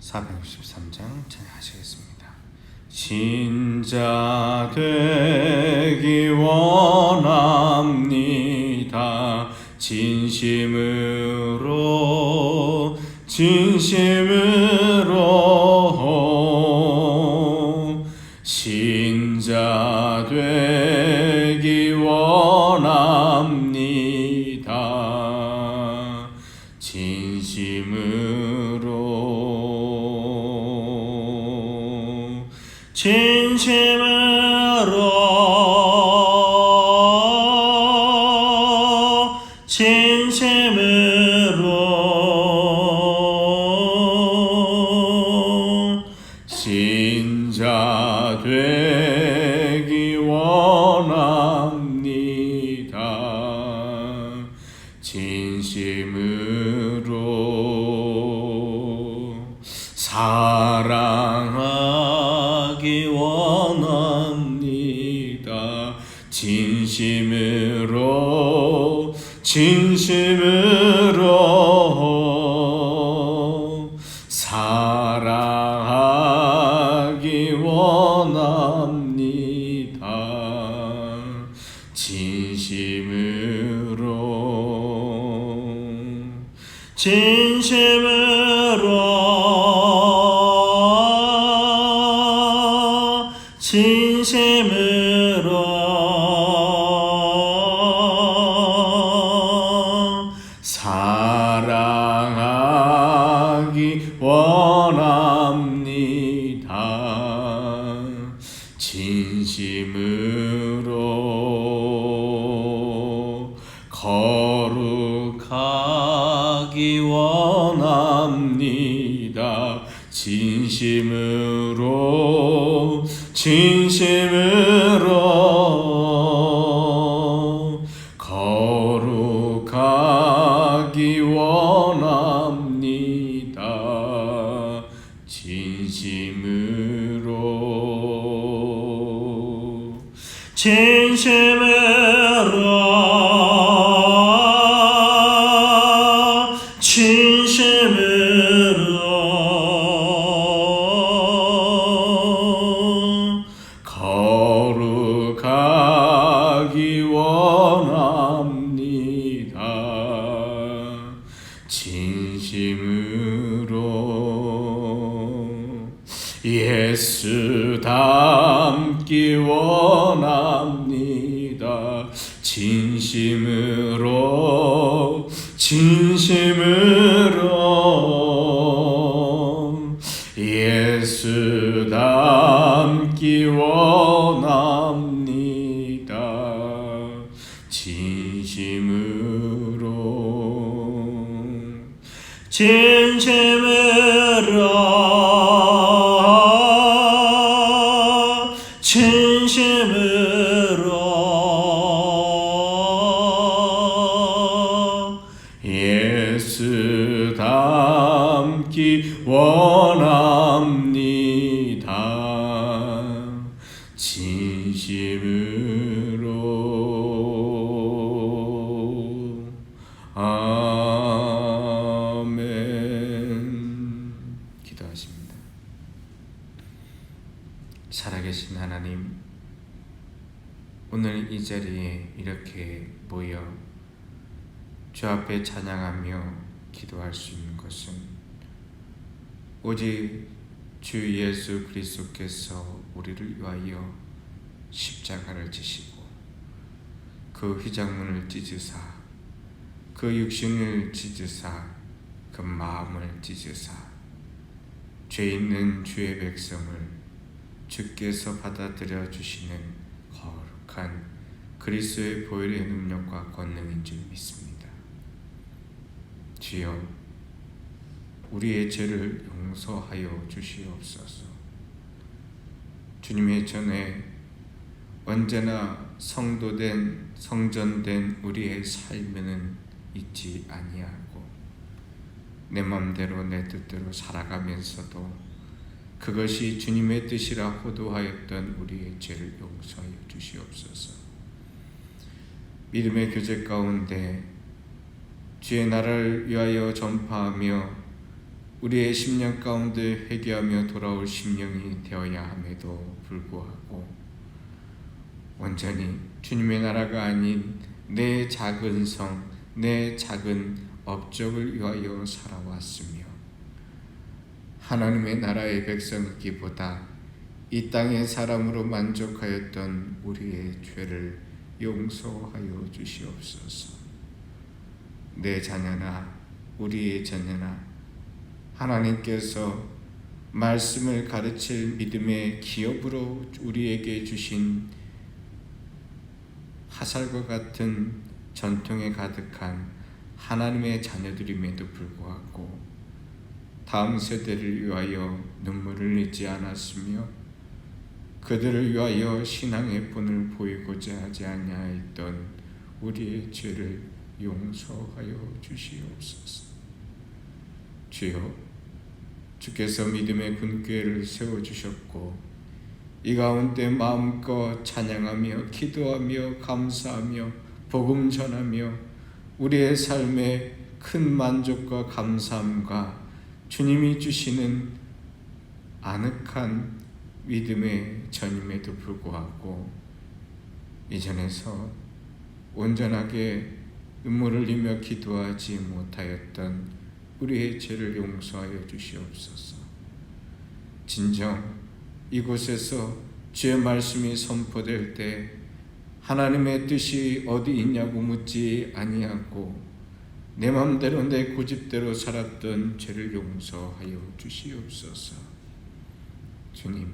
463장 찬양하시겠습니다. 신자 되기 원합니다. 진심으로 신자 되기 원합니다. 신자 되기 원합니다. 진심으로 사랑하기 원합니다. 진심으로 사랑하기 원합니다. 사랑하기 원합니다. 진심으로 거룩하기 원합니다. 진심으로 거룩하기 원합니다. 거룩하기 원합니다. 진심으로 예수 닮기 원합니다. 진심으로 예수 닮기 원합니다. 예수 닮기 원합니다. 진심으로 아멘. 기도하십니다. 살아계신 하나님, 오늘 이 자리에 이렇게 모여 주 앞에 찬양하며 기도할 수 있는 것은 오직 주 예수 그리스도께서 우리를 위하여 십자가를 지시고 그 휘장문을 찢으사 그 육신을 찢으사 그 마음을 찢으사 죄 있는 주의 백성을 주께서 받아들여 주시는 거룩한 그리스도의 보혈의 능력과 권능인 줄 믿습니다. 주여, 우리의 죄를 용서하여 주시옵소서. 주님의 전에 언제나 성도된 성전된 우리의 삶에는 있지 아니하고 내 맘대로 내 뜻대로 살아가면서도 그것이 주님의 뜻이라 호도하였던 우리의 죄를 용서하여 주시옵소서. 믿음의 교제 가운데 주의 나라를 위하여 전파하며 우리의 심령 가운데 회개하며 돌아올 심령이 되어야 함에도 불구하고 온전히 주님의 나라가 아닌 내 작은 성, 내 작은 업적을 위하여 살아왔으며 하나님의 나라의 백성이기보다 이 땅의 사람으로 만족하였던 우리의 죄를 용서하여 주시옵소서. 내 자녀나 우리의 자녀나 하나님께서 말씀을 가르칠 믿음의 기업으로 우리에게 주신 화살과 같은 전통에 가득한 하나님의 자녀들임에도 불구하고 다음 세대를 위하여 눈물을 흘리지 않았으며 그들을 위하여 신앙의 본을 보이고자 하지 아니하였던 우리의 죄를 용서하여 주시옵소서. 주여, 주께서 믿음의 군궤를 세워주셨고 이 가운데 마음껏 찬양하며 기도하며 감사하며 복음 전하며 우리의 삶에 큰 만족과 감사함과 주님이 주시는 아늑한 믿음의 전임에도 불구하고 이전에서 온전하게 눈물을 흘리며 기도하지 못하였던 우리의 죄를 용서하여 주시옵소서. 진정 이곳에서 주의 말씀이 선포될 때 하나님의 뜻이 어디 있냐고 묻지 아니하고 내 맘대로 내 고집대로 살았던 죄를 용서하여 주시옵소서. 주님,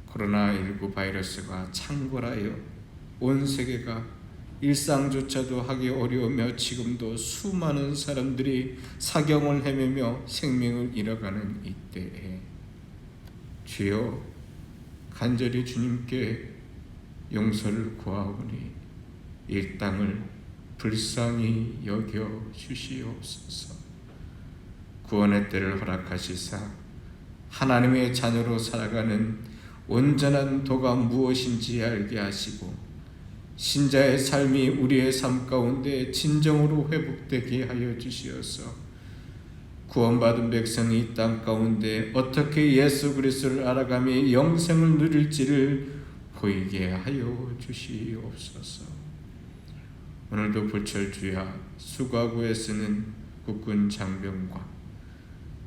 코로나19 바이러스가 창궐하여 온 세계가 일상조차도 하기 어려우며 지금도 수많은 사람들이 사경을 헤매며 생명을 잃어가는 이때에 주여, 간절히 주님께 용서를 구하오니 이 땅을 불쌍히 여겨 주시옵소서. 구원의 때를 허락하시사 하나님의 자녀로 살아가는 온전한 도가 무엇인지 알게 하시고 신자의 삶이 우리의 삶 가운데 진정으로 회복되게 하여 주시어서 구원받은 백성이 이 땅 가운데 어떻게 예수 그리스도를 알아가며 영생을 누릴지를 보이게 하여 주시옵소서. 오늘도 불철주야 수가구에 쓰는 국군 장병과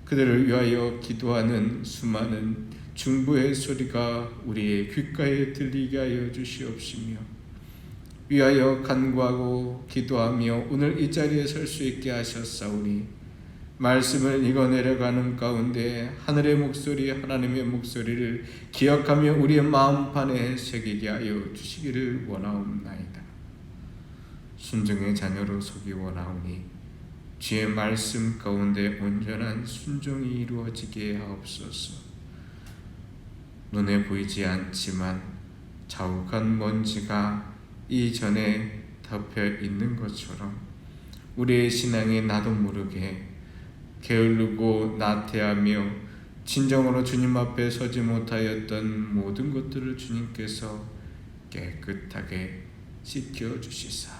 그들을 위하여 기도하는 수많은 중보의 소리가 우리의 귓가에 들리게 하여 주시옵시며 위하여 간구하고 기도하며 오늘 이 자리에 설 수 있게 하셨사오니 말씀을 읽어내려가는 가운데 하늘의 목소리, 하나님의 목소리를 기억하며 우리의 마음판에 새기게 하여 주시기를 원하옵나이다. 순종의 자녀로 서기 원하오니 주의 말씀 가운데 온전한 순종이 이루어지게 하옵소서. 눈에 보이지 않지만 자욱한 먼지가 이전에 덮여 있는 것처럼 우리의 신앙이 나도 모르게 게으르고 나태하며 진정으로 주님 앞에 서지 못하였던 모든 것들을 주님께서 깨끗하게 씻겨주시사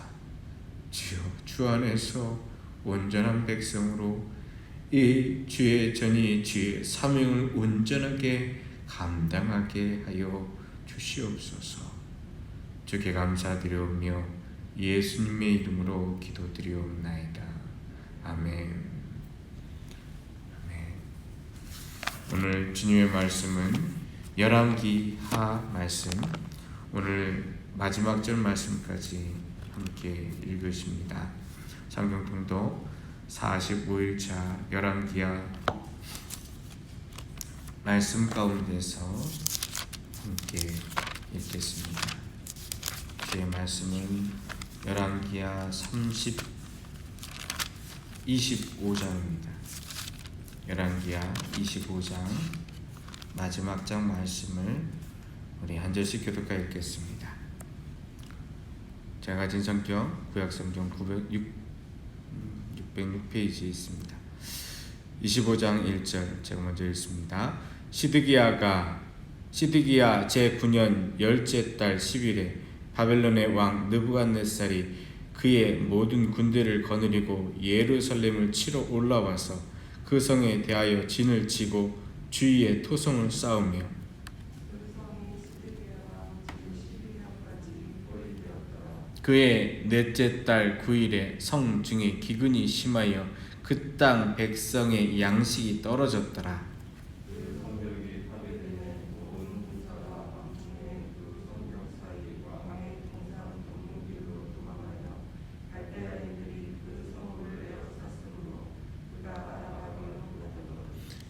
주여, 주 안에서 온전한 백성으로 이 주의 전이 주의 사명을 온전하게 감당하게 하여 주시옵소서. 주께 감사드리오며 예수님의 이름으로 기도드리옵나이다. 아멘. 오늘 주님의 말씀은 열왕기하 말씀, 오늘 마지막 절 말씀까지 함께 읽으십니다. 성경통독 45일차 열왕기하 말씀 가운데서 함께 읽겠습니다. 주의 말씀은 열왕기하 25장입니다. 열왕기하 25장 마지막 장 말씀을 우리 한 절씩 교독하 읽겠습니다. 제가 가진 성경 구약성경 606페이지에 있습니다. 25장 1절 제가 먼저 읽습니다. 시드기야 제9년 열째 달 10일에 바벨론의 왕 느부갓네살이 그의 모든 군대를 거느리고 예루살렘을 치러 올라와서 그 성에 대하여 진을 치고 주위에 토성을 쌓으며 그의 넷째 달 9일에 성 중에 기근이 심하여 그 땅 백성의 양식이 떨어졌더라.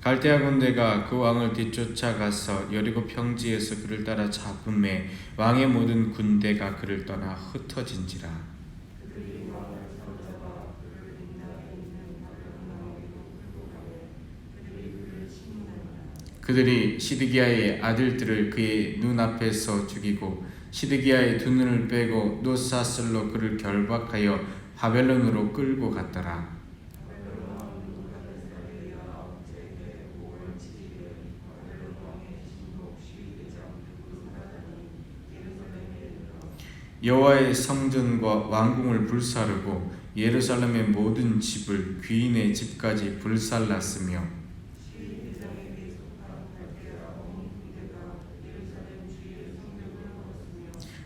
갈대아 군대가 그 왕을 뒤쫓아가서 여리고 평지에서 그를 따라 잡음에 왕의 모든 군대가 그를 떠나 흩어진지라. 그들이 시드기야의 아들들을 그의 눈앞에서 죽이고 시드기야의 두 눈을 빼고 놋사슬로 그를 결박하여 바벨론으로 끌고 갔더라. 여호와의 성전과 왕궁을 불사르고 예루살렘의 모든 집을 귀인의 집까지 불살랐으며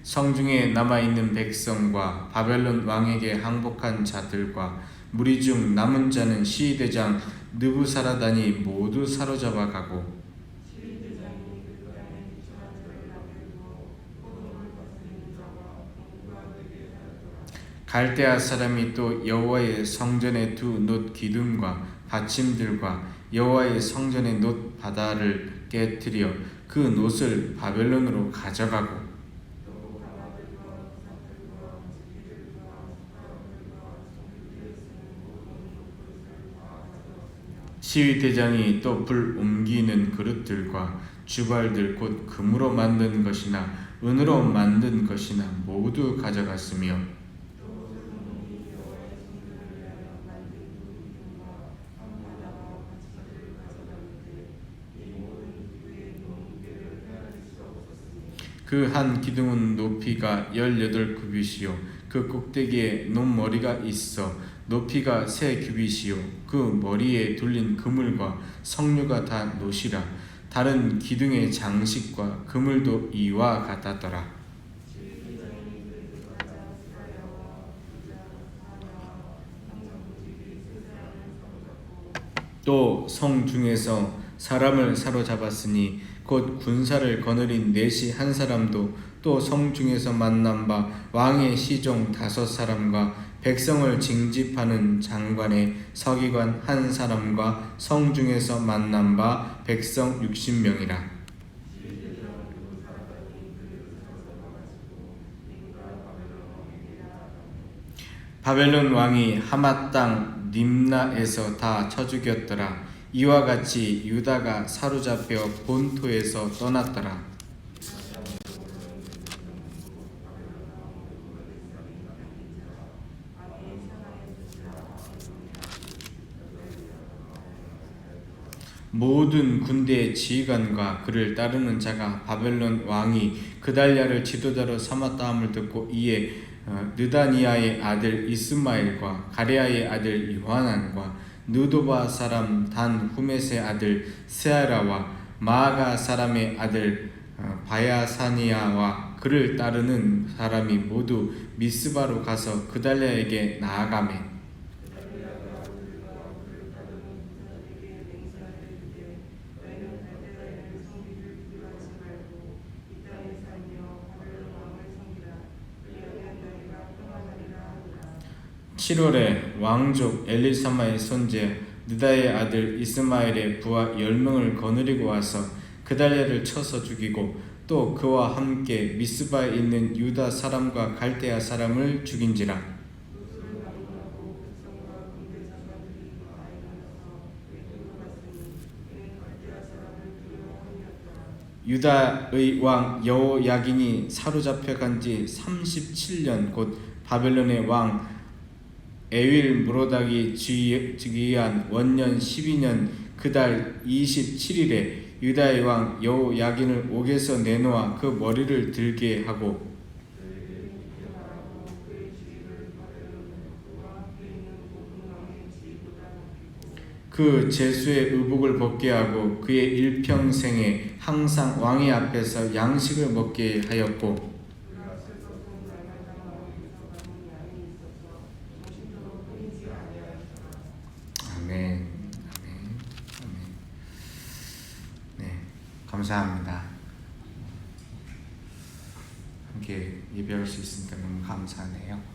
성중에 남아있는 백성과 바벨론 왕에게 항복한 자들과 무리 중 남은 자는 시위대장 느부사라단이 모두 사로잡아 가고 갈대아 사람이 또 여호와의 성전의 두 놋 기둥과 받침들과 여호와의 성전의 놋 바다를 깨뜨려 그 놋을 바벨론으로 가져가고 시위대장이 또 불 옮기는 그릇들과 주발들 곧 금으로 만든 것이나 은으로 만든 것이나 모두 가져갔으며 그 한 기둥은 높이가 18규빗이요 그 꼭대기에 놋머리가 있어 높이가 3규빗이요 그 머리에 둘린 그물과 석류가 다 놋이라. 다른 기둥의 장식과 그물도 이와 같았더라. 또 성 중에서 사람을 사로잡았으니 곧 군사를 거느린 넷이 한 사람도 또 성 중에서 만난 바 왕의 시종 5사람과 백성을 징집하는 장관의 서기관 한 사람과 성 중에서 만난 바 백성 60명이라. 바벨론 왕이 하맛 땅 림나에서 다 쳐 죽였더라. 이와 같이 유다가 사로잡혀 본토에서 떠났더라. 모든 군대의 지휘관과 그를 따르는 자가 바벨론 왕이 그달랴를 지도자로 삼았다 함을 듣고 이에 느다니아의 아들 이스마엘과 가레아의 아들 요하난과 느도바 사람 단 후메스의 아들 스야라와 마아가 사람의 아들 바야사니아와 그를 따르는 사람이 모두 미스바로 가서 그달랴에게 나아가매 (7월에) 왕족 엘리사마의 손재 느다의 아들 이스마엘의 부하 10명을 거느리고 와서 그달랴를 쳐서 죽이고 또 그와 함께 미스바에 있는 유다 사람과 갈대아 사람을 죽인지라. 유다의 왕 여호야긴이 사로잡혀간 지 37년 곧 바벨론의 왕 에윌 무로닥이 즉위한 원년 12년 그달 27일에 유다의 왕 여호야긴을 옥에서 내놓아 그 머리를 들게 하고 그 제수의 의복을 벗게 하고 그의 일평생에 항상 왕의 앞에서 양식을 먹게 하였고 아멘. 아멘. 아멘. 네, 감사합니다. 함께 예배할 수 있으니까 너무 감사하네요.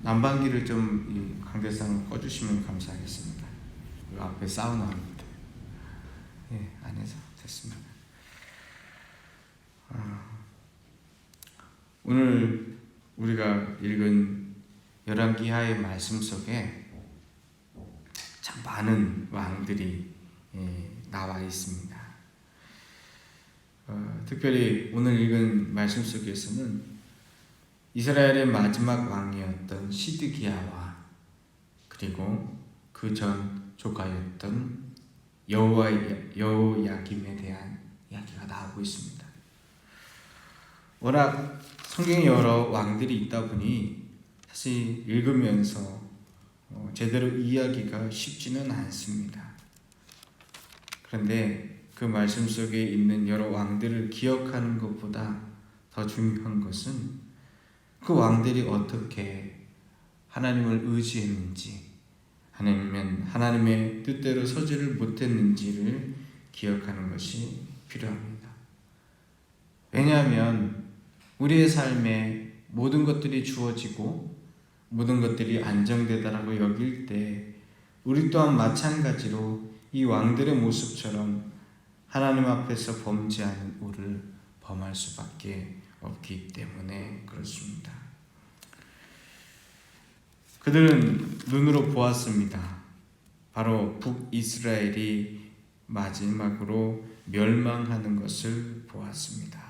난방기를 좀 이 강대상 꺼주시면 감사하겠습니다. 그 앞에 사우나입니다. 예, 안에서 됐습니다. 오늘 우리가 읽은 열왕기하의 말씀 속에 참 많은 왕들이 나와 있습니다. 특별히 오늘 읽은 말씀 속에서는 이스라엘의 마지막 왕이었던 시드기야와 그리고 그 전 조카였던 여호야김에 대한 이야기가 나오고 있습니다. 워낙 성경에 여러 왕들이 있다 보니 사실 읽으면서 제대로 이해하기가 쉽지는 않습니다. 그런데 그 말씀 속에 있는 여러 왕들을 기억하는 것보다 더 중요한 것은 그 왕들이 어떻게 하나님을 의지했는지 아니면 하나님의 뜻대로 서지를 못했는지를 기억하는 것이 필요합니다. 왜냐하면 우리의 삶에 모든 것들이 주어지고 모든 것들이 안정되다라고 여길 때 우리 또한 마찬가지로 이 왕들의 모습처럼 하나님 앞에서 범죄하는 우를 범할 수밖에 없기 때문에 그렇습니다. 그들은 눈으로 보았습니다. 바로 북이스라엘이 마지막으로 멸망하는 것을 보았습니다.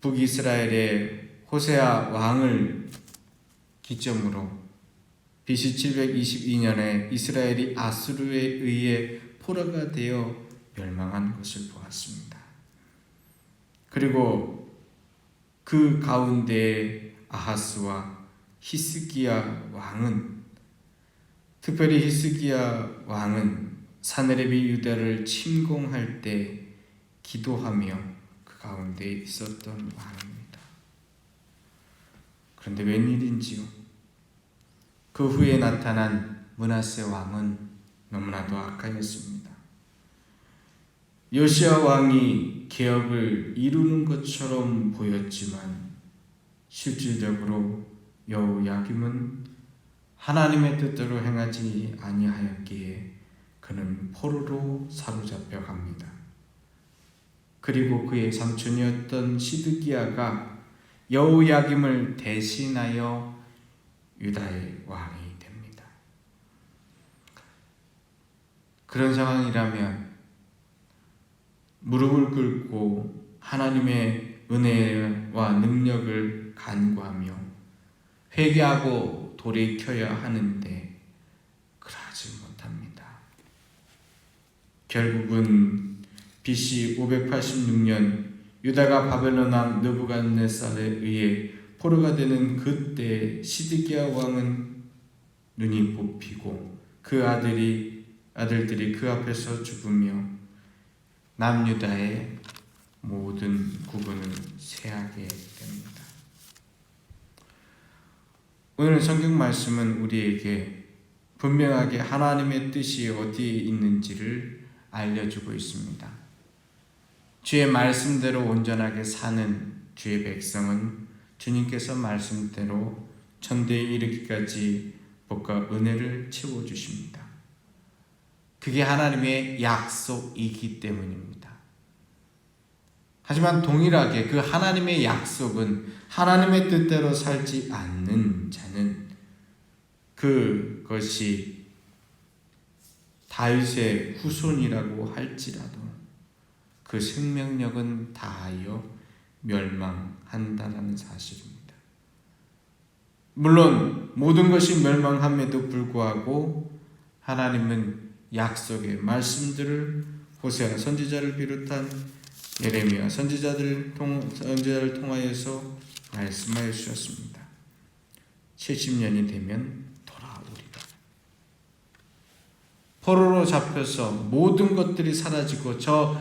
북이스라엘의 호세아 왕을 기점으로 BC 722년에 이스라엘이 아수르에 의해 포로가 되어 멸망한 것을 보았습니다. 그리고 그 가운데 아하스와 히스기야 왕은 특별히 히스기야 왕은 사네립이 유다를 침공할 때 기도하며 그 가운데 있었던 왕입니다. 그런데 웬일인지요? 그 후에 나타난 므낫세 왕은 너무나도 악하였습니다. 요시야 왕이 개혁을 이루는 것처럼 보였지만 실질적으로 여호야김은 하나님의 뜻대로 행하지 아니하였기에 그는 포로로 사로잡혀 갑니다. 그리고 그의 삼촌이었던 시드기야가 여호야김을 대신하여 유다의 왕이 됩니다. 그런 상황이라면 무릎을 꿇고 하나님의 은혜와 능력을 간구하며 회개하고 돌이켜야 하는데 그러지 못합니다. 결국은 BC 586년 유다가 바벨론 왕 느부갓네살에 의해 포로가 되는 그때 시드기야 왕은 눈이 뽑히고 그 아들들이 그 앞에서 죽으며 남유다의 모든 국군을 쇠하게 됩니다. 오늘 성경 말씀은 우리에게 분명하게 하나님의 뜻이 어디에 있는지를 알려주고 있습니다. 주의 말씀대로 온전하게 사는 주의 백성은 주님께서 말씀대로 천대에 이르기까지 복과 은혜를 채워주십니다. 그게 하나님의 약속이기 때문입니다. 하지만 동일하게 그 하나님의 약속은 하나님의 뜻대로 살지 않는 자는 그것이 다윗의 후손이라고 할지라도 그 생명력은 다하여 멸망한다는 사실입니다. 물론 모든 것이 멸망함에도 불구하고 하나님은 약속의 말씀들을 호세아 선지자를 비롯한 예레미야 선지자를 통하여서 말씀하여 주셨습니다. 70년이 되면 돌아오리라. 포로로 잡혀서 모든 것들이 사라지고 저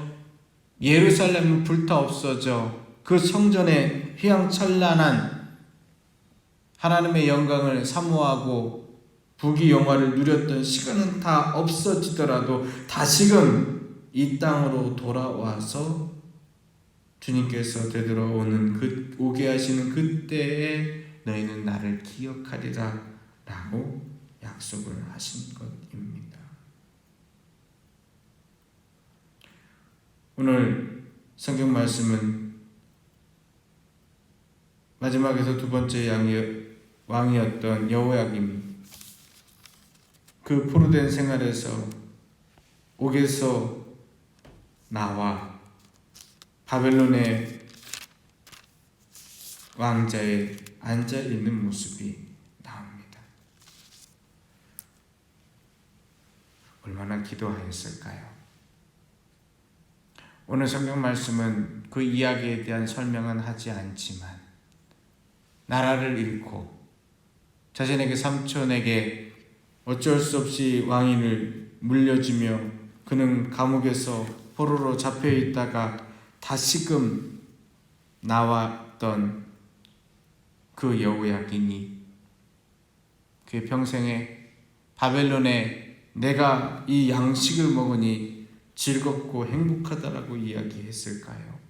예루살렘은 불타 없어져 그 성전의 휘황찬란한 하나님의 영광을 사모하고 부귀영화를 누렸던 시간은 다 없어지더라도 다시금 이 땅으로 돌아와서 주님께서 되돌아오는 오게 하시는 그때에 너희는 나를 기억하리라 라고 약속을 하신 것입니다. 오늘 성경 말씀은 마지막에서 두 번째 왕이었던 여호야김이 그 포로된 생활에서 옥에서 나와 바벨론의 왕자에 앉아 있는 모습이 나옵니다. 얼마나 기도하였을까요? 오늘 성경 말씀은 그 이야기에 대한 설명은 하지 않지만 나라를 잃고 자신에게 삼촌에게 어쩔 수 없이 왕위를 물려주며 그는 감옥에서 포로로 잡혀 있다가 다시금 나왔던 그 여호야긴이 그의 평생에 바벨론에 내가 이 양식을 먹으니 즐겁고 행복하다라고 이야기했을까요?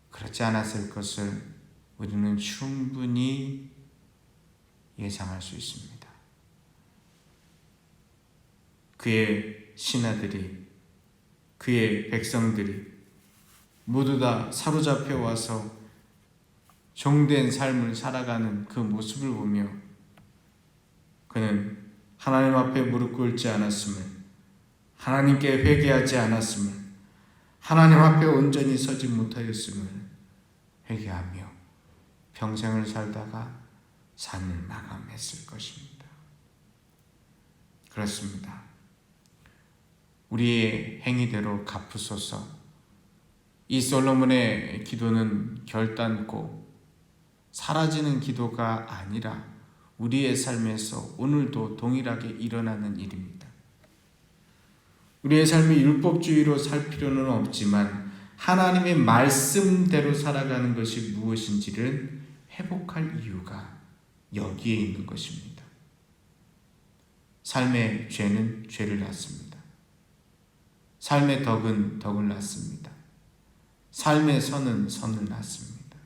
그렇지 않았을 것을 우리는 충분히 예상할 수 있습니다. 그의 신하들이, 그의 백성들이 모두 다 사로잡혀 와서 종된 삶을 살아가는 그 모습을 보며 그는 하나님 앞에 무릎 꿇지 않았음을, 하나님께 회개하지 않았음을, 하나님 앞에 온전히 서지 못하였음을 회개하며 평생을 살다가 삶을 마감했을 것입니다. 그렇습니다. 우리의 행위대로 갚으소서. 이 솔로몬의 기도는 결단코 사라지는 기도가 아니라 우리의 삶에서 오늘도 동일하게 일어나는 일입니다. 우리의 삶이 율법주의로 살 필요는 없지만 하나님의 말씀대로 살아가는 것이 무엇인지를 회복할 이유가 여기에 있는 것입니다. 삶의 죄는 죄를 낳습니다. 삶의 덕은 덕을 낳습니다. 삶의 선은 선을 낳습니다.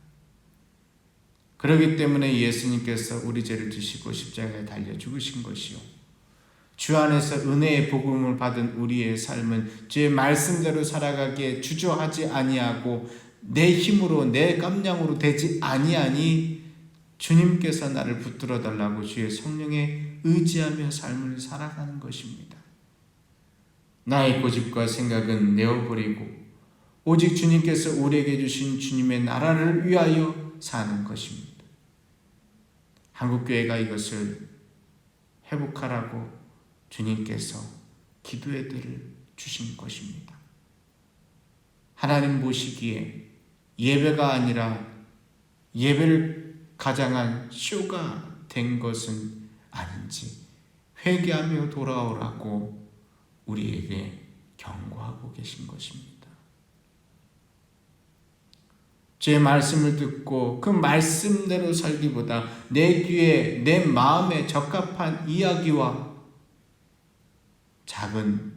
그렇기 때문에 예수님께서 우리 죄를 지시고 십자가에 달려 죽으신 것이요, 주 안에서 은혜의 복음을 받은 우리의 삶은 주의 말씀대로 살아가기에 주저하지 아니하고 내 힘으로 내 깜냥으로 되지 아니하니 주님께서 나를 붙들어 달라고 주의 성령에 의지하며 삶을 살아가는 것입니다. 나의 고집과 생각은 내어버리고 오직 주님께서 우리에게 주신 주님의 나라를 위하여 사는 것입니다. 한국교회가 이것을 회복하라고 주님께서 기도회들을 주신 것입니다. 하나님 보시기에 예배가 아니라 예배를 가장한 쇼가 된 것은 아닌지 회개하며 돌아오라고 우리에게 경고하고 계신 것입니다. 제 말씀을 듣고 그 말씀대로 살기보다 내 귀에 내 마음에 적합한 이야기와 작은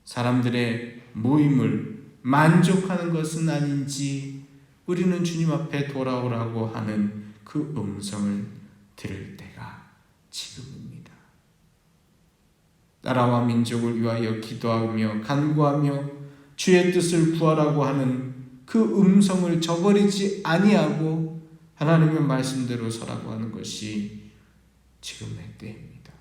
사람들의 모임을 만족하는 것은 아닌지 우리는 주님 앞에 돌아오라고 하는 그 음성을 들을 때가 지금입니다. 나라와 민족을 위하여 기도하며 간구하며 주의 뜻을 구하라고 하는 그 음성을 저버리지 아니하고 하나님의 말씀대로 서라고 하는 것이 지금의 때입니다.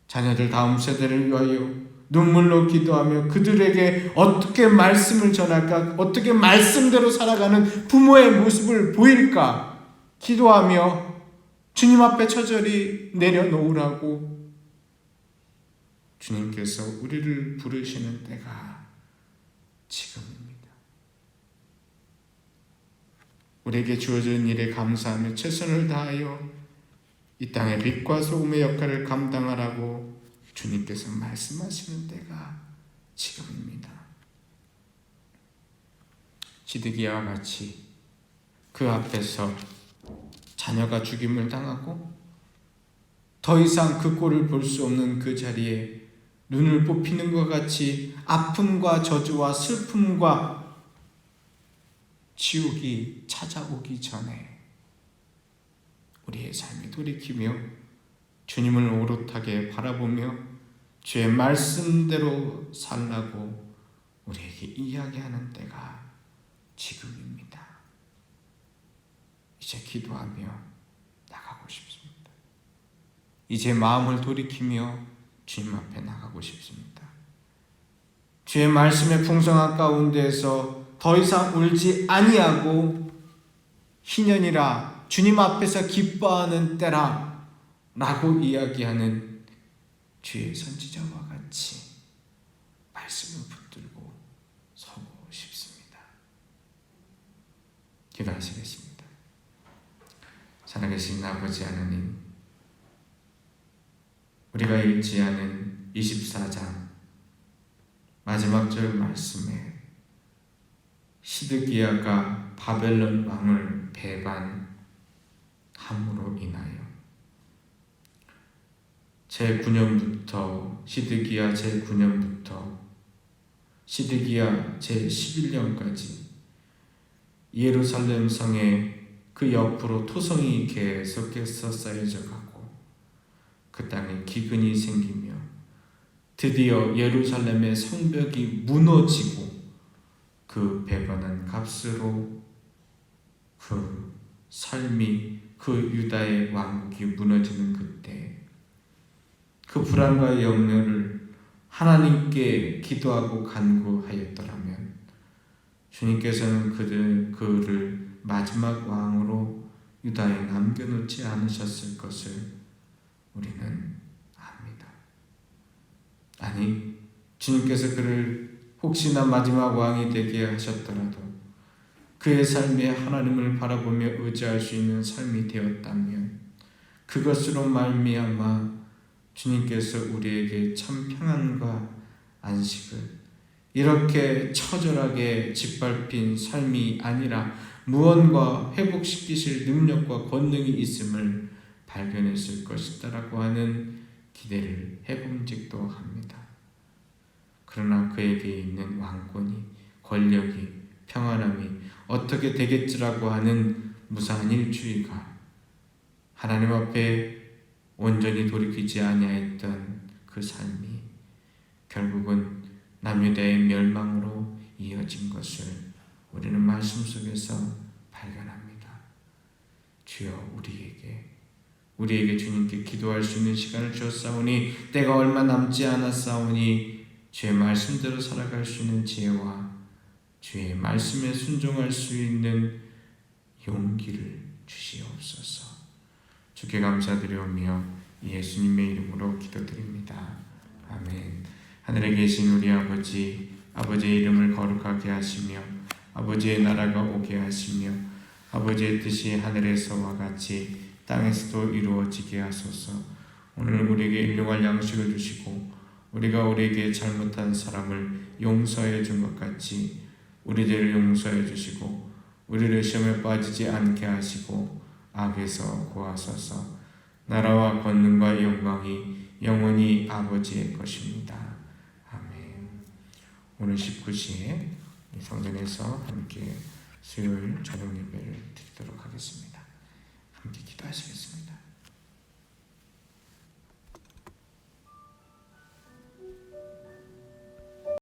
자녀들 다음 세대를 위하여 눈물로 기도하며 그들에게 어떻게 말씀을 전할까, 어떻게 말씀대로 살아가는 부모의 모습을 보일까 기도하며 주님 앞에 처절히 내려놓으라고 주님께서 우리를 부르시는 때가 지금입니다. 우리에게 주어진 일에 감사하며 최선을 다하여 이 땅의 빛과 소금의 역할을 감당하라고 주님께서 말씀하시는 때가 지금입니다. 시드기야와 같이 그 앞에서 자녀가 죽임을 당하고 더 이상 그 꼴을 볼 수 없는 그 자리에 눈을 뽑히는 것 같이 아픔과 저주와 슬픔과 지옥이 찾아오기 전에 우리의 삶이 돌이키며 주님을 오롯하게 바라보며 주의 말씀대로 살라고 우리에게 이야기하는 때가 지금입니다. 이제 기도하며 나가고 싶습니다. 이제 마음을 돌이키며 주님 앞에 나가고 싶습니다. 주의 말씀의 풍성한 가운데에서 더 이상 울지 아니하고 희년이라 주님 앞에서 기뻐하는 때라 라고 이야기하는 주의 선지자와 같이 말씀을 붙들고 서고 싶습니다. 기도하시겠습니다. 살아계신 아버지 하나님, 우리가 읽지 않은 24장 마지막 절 말씀에 시드기야가 바벨론 왕을 배반함으로 인하여 제9년부터 시드기야 제9년부터 시드기야 제11년까지 예루살렘 성에 그 옆으로 토성이 계속해서 쌓여져 가고 그 땅에 기근이 생기며 드디어 예루살렘의 성벽이 무너지고 그 배반한 값으로 그 삶이 그 유다의 왕국이 무너지는 그때 그 불안과 염려를 하나님께 기도하고 간구하였더라면 주님께서는 그를 마지막 왕으로 유다에 남겨놓지 않으셨을 것을 우리는 압니다. 아니, 주님께서 그를 혹시나 마지막 왕이 되게 하셨더라도 그의 삶에 하나님을 바라보며 의지할 수 있는 삶이 되었다면 그것으로 말미암아 주님께서 우리에게 참 평안과 안식을 이렇게 처절하게 짓밟힌 삶이 아니라 무언가 회복시키실 능력과 권능이 있음을 발견했을 것이다라고 하는 기대를 해봄직도 합니다. 그러나 그에게 있는 왕권이, 권력이, 평안함이 어떻게 되겠지라고 하는 무사한 일주의가 하나님 앞에 온전히 돌이키지 아니하였던 그 삶이 결국은 남유다의 멸망으로 이어진 것을 우리는 말씀 속에서 발견합니다. 주여, 우리에게 주님께 기도할 수 있는 시간을 주었사오니 때가 얼마 남지 않았사오니 주의 말씀대로 살아갈 수 있는 지혜와 주의 말씀에 순종할 수 있는 용기를 주시옵소서. 주께 감사드리오며 예수님의 이름으로 기도드립니다. 아멘. 하늘에 계신 우리 아버지의 이름을 거룩하게 하시며 아버지의 나라가 오게 하시며 아버지의 뜻이 하늘에서와 같이 땅에서도 이루어지게 하소서. 오늘 우리에게 일용할 양식을 주시고 우리에게 잘못한 사람을 용서해 준 것 같이 우리들을 용서해 주시고 우리를 시험에 빠지지 않게 하시고 악에서 구하소서. 나라와 권능과 영광이 영원히 아버지의 것입니다. 아멘. 오늘 19시에 성전에서 함께 수요일 저녁 예배를 드리도록 하겠습니다. 함께 기도하시겠습니다.